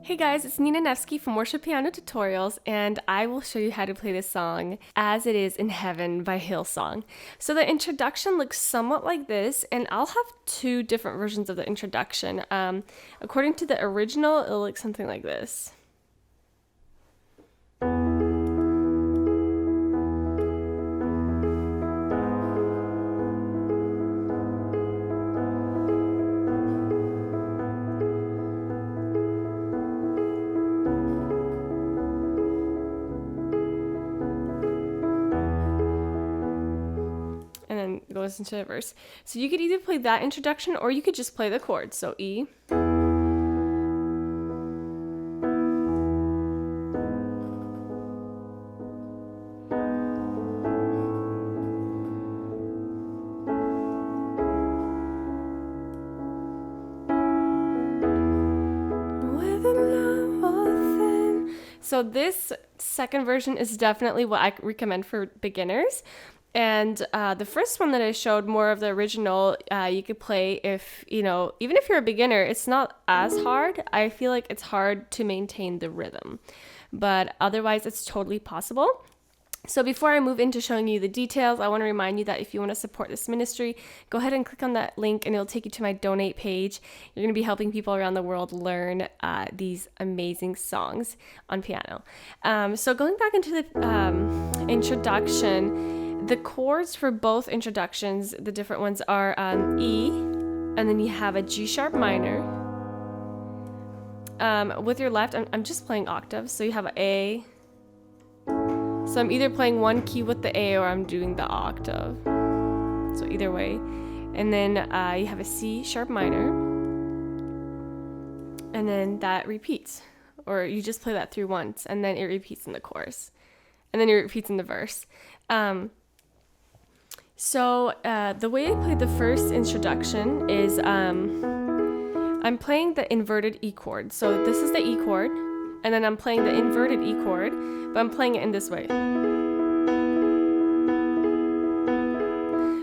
Hey guys, it's Nina Nevsky from Worship Piano Tutorials, and I will show you how to play this song, As It Is in Heaven by Hillsong. So the introduction looks somewhat like this, and I'll have two different versions of the introduction. According to the original, it'll look something like this. And then goes into the verse. So you could either play that introduction or you could just play the chords. So E. So this second version is definitely what I recommend for beginners. And the first one that I showed, more of the original, you could play if, even if you're a beginner, it's not as hard. I feel like it's hard to maintain the rhythm, but otherwise it's totally possible. So before I move into showing you the details, I want to remind you that if you want to support this ministry, go ahead and click on that link and it'll take you to my donate page. You're going to be helping people around the world learn these amazing songs on piano. So going back into the introduction, the chords for both introductions, the different ones are E, and then you have a G sharp minor. With your left, I'm just playing octaves, so you have an A. So I'm either playing one key with the A or I'm doing the octave. So either way. And then you have a C sharp minor. And then that repeats. Or you just play that through once and then it repeats in the chorus. And then it repeats in the verse. So the way I play the first introduction is I'm playing the inverted E chord. So this is the E chord. And then I'm playing the inverted E chord, but I'm playing it in this way.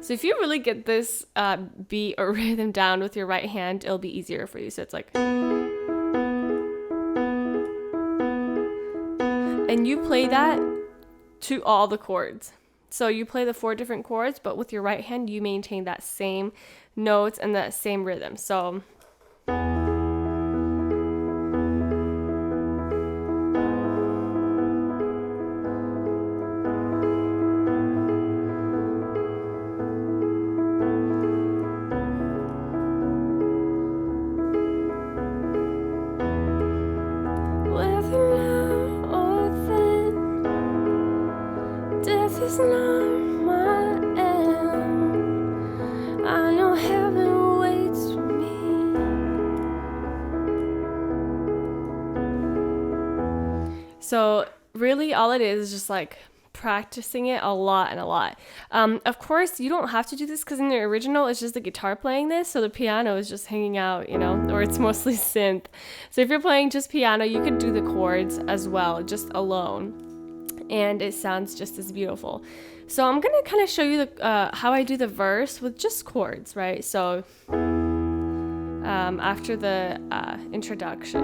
So if you really get this beat or rhythm down with your right hand, it'll be easier for you. So it's like... And you play that to all the chords. So you play the 4 different chords, but with your right hand, you maintain that same notes and that same rhythm. So... It's not my end. I know heaven waits for me. So really all it is just like practicing it a lot and a lot. Of course, you don't have to do this because in the original, it's just the guitar playing this. So the piano is just hanging out, or it's mostly synth. So if you're playing just piano, you could do the chords as well, just alone. And it sounds just as beautiful. So I'm gonna kind of show you how I do the verse with just chords, right? So after the introduction,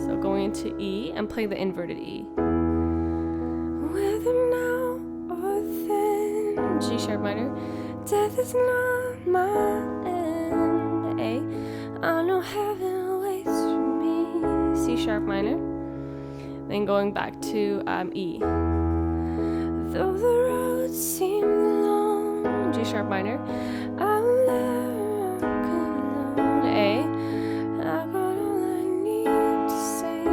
so going into E, I'm playing the inverted E. Whether now or then, G sharp minor. Death is not my end. A, I know heaven waits for me. C sharp minor. Then going back to E. Though the road seems long, G sharp minor, I will never come alone. A, I got all I need to say.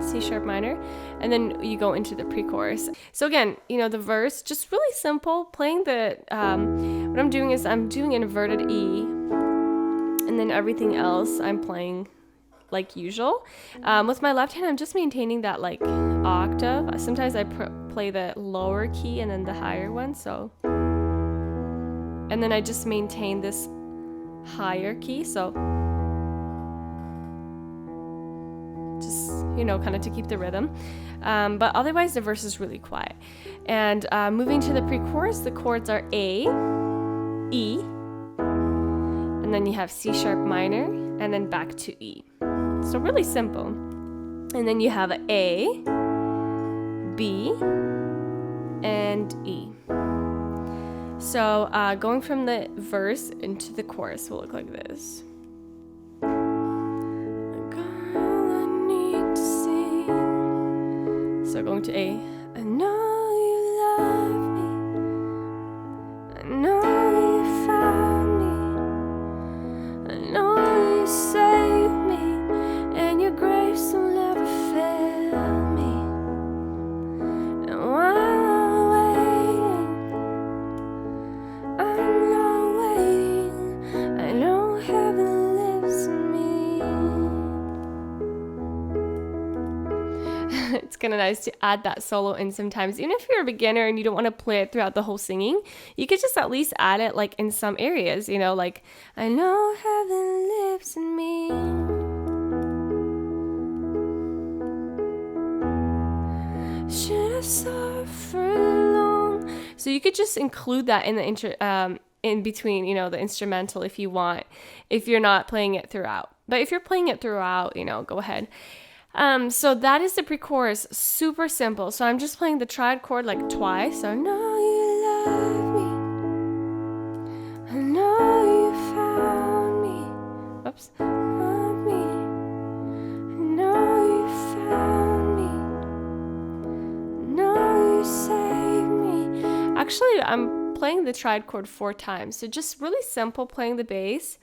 C sharp minor, and then you go into the pre-chorus. So again, the verse, just really simple. Playing the, what I'm doing is I'm doing inverted E, and then everything else I'm playing like usual. With my left hand, I'm just maintaining that like octave. Sometimes I play the lower key and then the higher one. So, and then I just maintain this higher key. So, just kind of to keep the rhythm. But otherwise, the verse is really quiet. And moving to the pre-chorus, the chords are A, E, and then you have C sharp minor, and then back to E. So really simple. And then you have A, B, and E. So going from the verse into the chorus will look like this. So going to A. I know you love me. I know you found me. I know you saved me. And your grace will never fail me. And while I'm not waiting. I know heaven lives in me. It's kind of nice to add that solo in sometimes. Even if you're a beginner and you don't want to play it throughout the whole singing, you could just at least add it like in some areas, you know, like, I know heaven lives in me. Should I suffer long? So you could just include that in the in between, you know, the instrumental if you want, if you're not playing it throughout. But if you're playing it throughout, you know, go ahead. So that is the pre-chorus, super simple. So I'm just playing the triad chord like twice. So I know you love me. I know you found me. Oops. Love me. I know you found me. I know you saved me. Actually, I'm playing the triad chord 4 times. So just really simple, playing the bass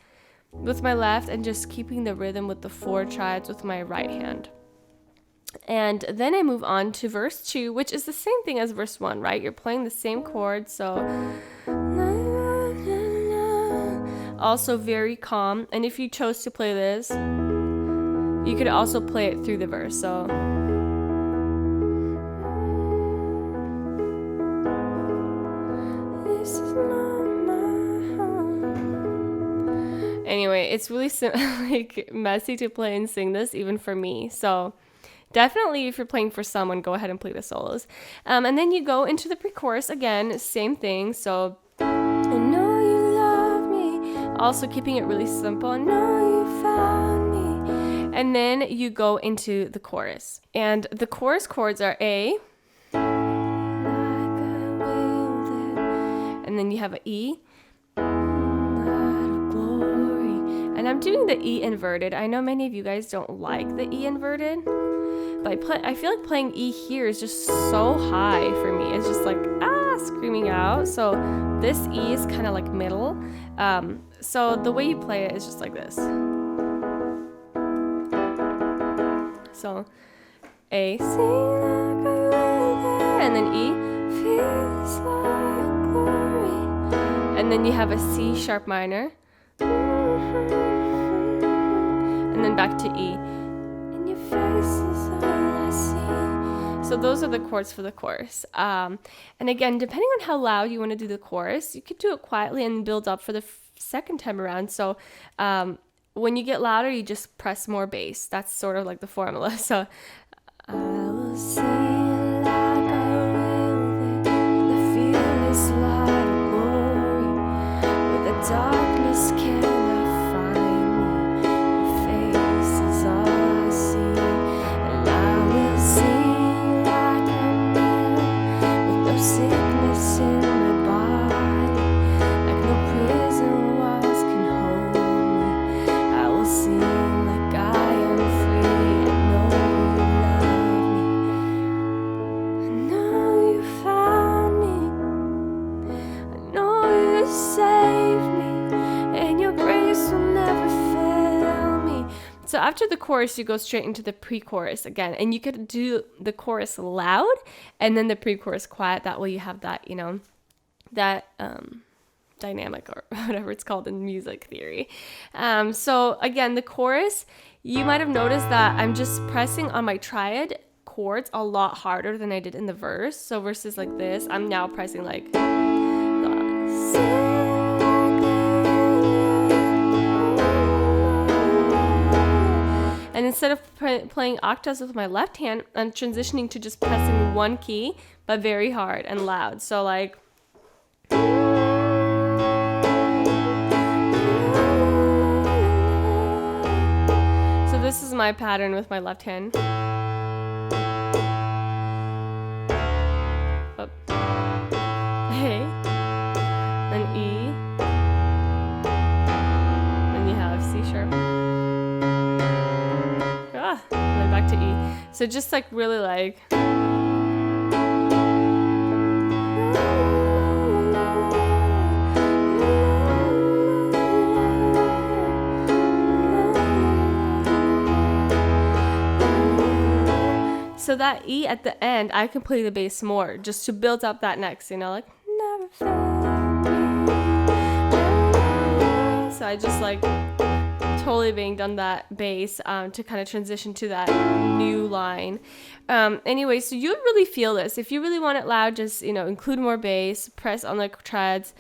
with my left and just keeping the rhythm with the 4 triads with my right hand. And then I move on to verse 2, which is the same thing as verse 1, right? You're playing the same chord, so also very calm. And if you chose to play this, you could also play it through the verse. So this is not my home. Anyway, it's really like messy to play and sing this, even for me. So definitely, if you're playing for someone, go ahead and play the solos. And then you go into the pre-chorus again, same thing. So, I know you love me. Also keeping it really simple. I know you found me. And then you go into the chorus. And the chorus chords are A. And then you have an E. And I'm doing the E inverted. I know many of you guys don't like the E inverted. But I feel like playing E here is just so high for me. It's just like, screaming out. So this E is kind of like middle. So the way you play it is just like this. So A, and then E, feels like glory. And then you have a C sharp minor. And then back to E. In your face is all I see. So those are the chords for the chorus. And again, depending on how loud you want to do the chorus, you could do it quietly and build up for the second time around. So when you get louder, you just press more bass. That's sort of like the formula. So I will sing like a river in the fearless light of glory, where the darkness cannot find me. Your face is all I see, and I will sing like a river with no sickness in my body, like no prison walls can hold me. I will sing like I am free and know you love me. I know you found me. I know you saved me, and your grace will never fail me. So after the chorus, you go straight into the pre-chorus again, and you could do the chorus loud and then the pre-chorus quiet. That way you have that, you know, that dynamic or whatever it's called in music theory. So again, the chorus, you might have noticed that I'm just pressing on my triad chords a lot harder than I did in the verse. So verses like this, I'm now pressing like and instead of playing octaves with my left hand, I'm transitioning to just pressing one key, but very hard and loud. So like, so this is my pattern with my left hand. sharp. And then back to E. So just like really like. So that E at the end, I can play the bass more just to build up that next, you know, like never felt me. So I just like totally banged on that bass to kind of transition to that new line. Anyway, so you'd really feel this. If you really want it loud, just, you know, include more bass, press on the treads,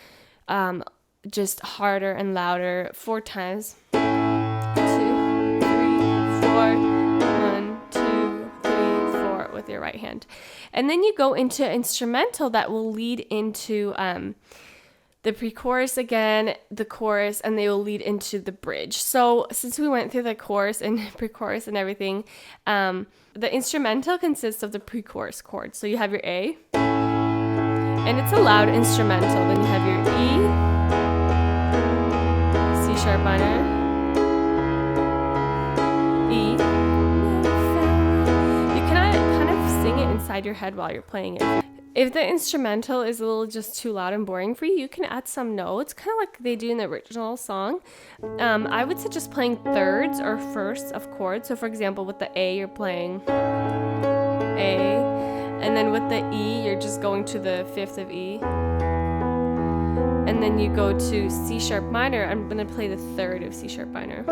just harder and louder 4 times. 2, 3, 4. With your right hand. And then you go into instrumental that will lead into the pre-chorus again, the chorus, and they will lead into the bridge. So since we went through the chorus and pre-chorus and everything, the instrumental consists of the pre-chorus chords. So you have your A, and it's a loud instrumental. Then you have your E, C sharp minor, E. Sing it inside your head while you're playing it. If the instrumental is a little just too loud and boring for you, you can add some notes, kind of like they do in the original song. I would suggest playing thirds or firsts of chords. So for example, with the A, you're playing A, and then with the E, you're just going to the 5th of E. And then you go to C sharp minor. I'm going to play the 3rd of C sharp minor.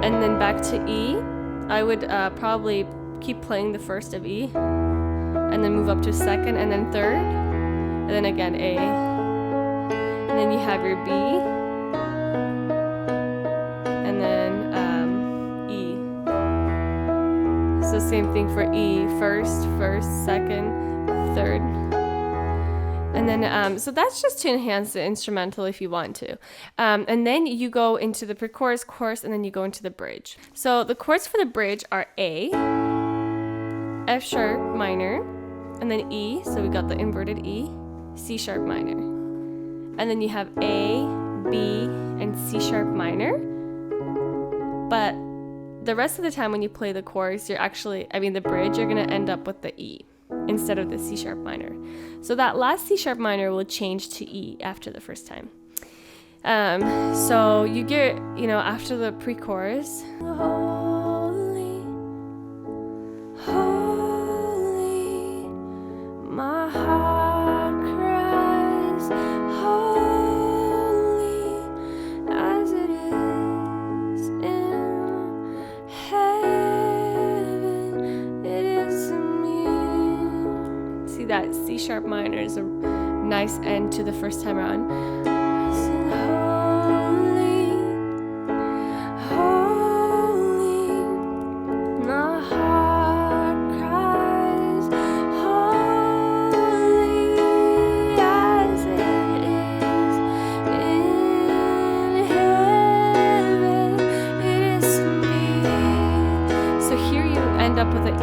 And then back to E. I would probably keep playing the 1st of E, and then move up to 2nd, and then 3rd, and then again A, and then you have your B, and then E. So same thing for E, 1st, 2nd, 3rd. And then, so that's just to enhance the instrumental if you want to. And then you go into the pre-chorus, chorus, and then you go into the bridge. So the chords for the bridge are A, F sharp minor, and then E. So we got the inverted E, C sharp minor. And then you have A, B, and C sharp minor. But the rest of the time when you play the chorus, the bridge, you're going to end up with the E instead of the C sharp minor. So that last C sharp minor will change to E after the first time. So you get, after the pre-chorus, holy, holy, my heart cries, holy, as it is in heaven, it is in me. See, that C sharp minor is a nice end to the first time around. Sing holy, holy, my heart cries, holy, as it is in heaven, it is me. So here you end up with an E.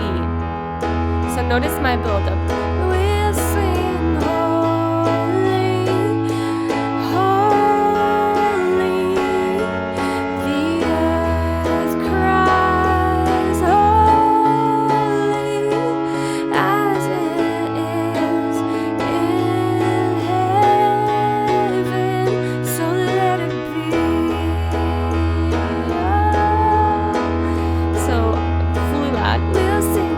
So notice my build-up. We'll sing holy, holy, the earth cries holy, as it is in heaven, so let it be. So fully loud. We'll sing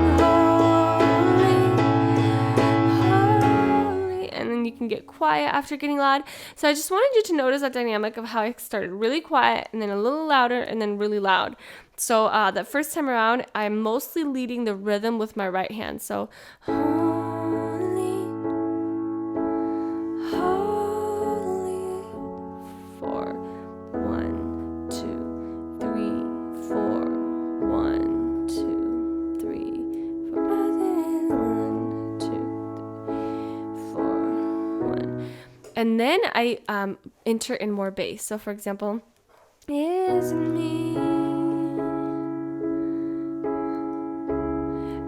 you can get quiet after getting loud. So I just wanted you to notice that dynamic of how I started really quiet and then a little louder and then really loud. So that first time around, I'm mostly leading the rhythm with my right hand. So holy, holy, 4, 1, 2, 3, 4, 1, 2, 3, 4, 1, 2, 3, 4. And then I enter in more bass. So for example, is me.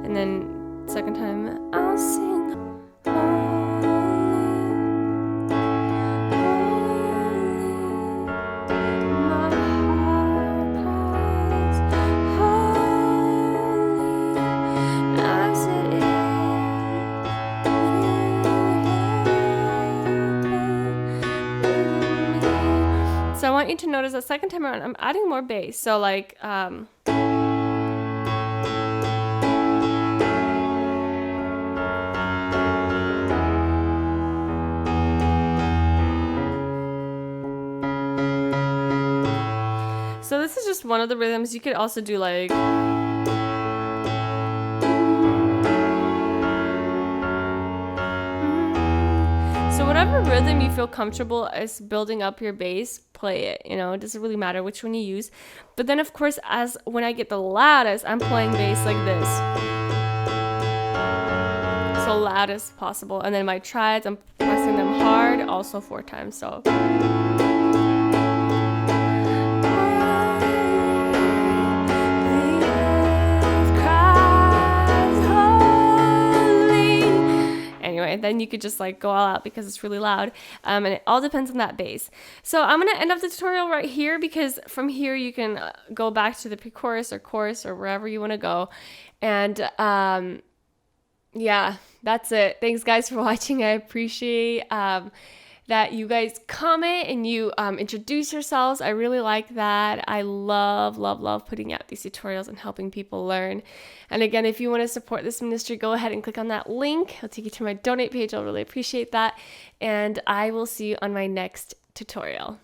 And then second time, I'll sing holy, holy, want you to notice that second time around, I'm adding more bass. So like, so this is just one of the rhythms. You could also do like, so whatever rhythm you feel comfortable as building up your bass, play it. You know, it doesn't really matter which one you use. But then of course, as when I get the loudest, I'm playing bass like this. So loud as possible. And then my triads, I'm pressing them hard, also 4 times. So anyway, then you could just like go all out because it's really loud, and it all depends on that bass. So I'm gonna end up the tutorial right here, because from here you can go back to the pre-chorus or chorus or wherever you want to go. And yeah, that's it. Thanks guys for watching. I appreciate that you guys comment and you introduce yourselves. I really like that. I love putting out these tutorials and helping people learn. And again, if you want to support this ministry, go ahead and click on that link. It'll take you to my donate page. I'll really appreciate that. And I will see you on my next tutorial.